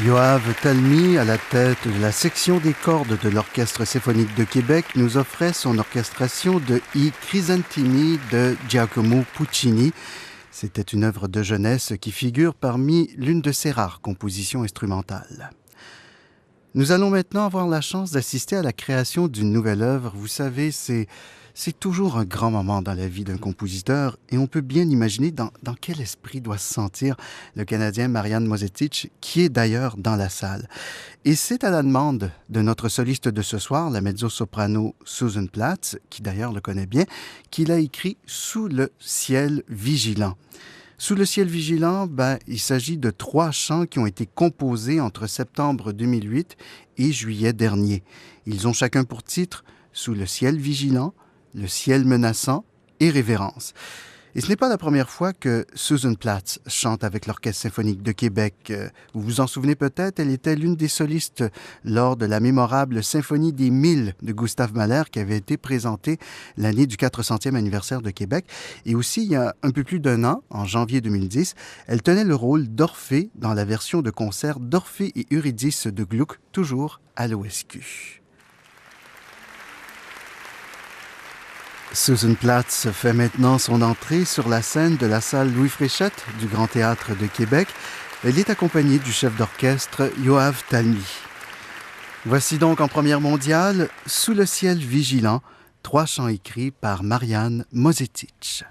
Yoav Talmy, à la tête de la section des cordes de l'Orchestre symphonique de Québec, nous offrait son orchestration de I Crisantemi de Giacomo Puccini. C'était une œuvre de jeunesse qui figure parmi l'une de ses rares compositions instrumentales. Nous allons maintenant avoir la chance d'assister à la création d'une nouvelle œuvre. Vous savez, c'est toujours un grand moment dans la vie d'un compositeur et on peut bien imaginer dans quel esprit doit se sentir le Canadien Marian Mozetic, qui est d'ailleurs dans la salle. Et c'est à la demande de notre soliste de ce soir, la mezzo-soprano Susan Platz, qui d'ailleurs le connaît bien, qu'il a écrit « Sous le ciel vigilant ». Sous le ciel vigilant, il s'agit de 3 chants qui ont été composés entre septembre 2008 et juillet dernier. Ils ont chacun pour titre « Sous le ciel vigilant », le ciel menaçant et révérence. Et ce n'est pas la première fois que Susan Platz chante avec l'Orchestre symphonique de Québec. Vous vous en souvenez peut-être, elle était l'une des solistes lors de la mémorable Symphonie des 1000 de Gustave Mahler qui avait été présentée l'année du 400e anniversaire de Québec. Et aussi, il y a un peu plus d'1 an, en janvier 2010, elle tenait le rôle d'Orphée dans la version de concert d'Orphée et Eurydice de Gluck, toujours à l'OSQ. Susan Platz fait maintenant son entrée sur la scène de la salle Louis Fréchette du Grand Théâtre de Québec. Elle est accompagnée du chef d'orchestre Yoav Talmy. Voici donc en première mondiale, Sous le ciel vigilant, 3 chants écrits par Marian Mozetic.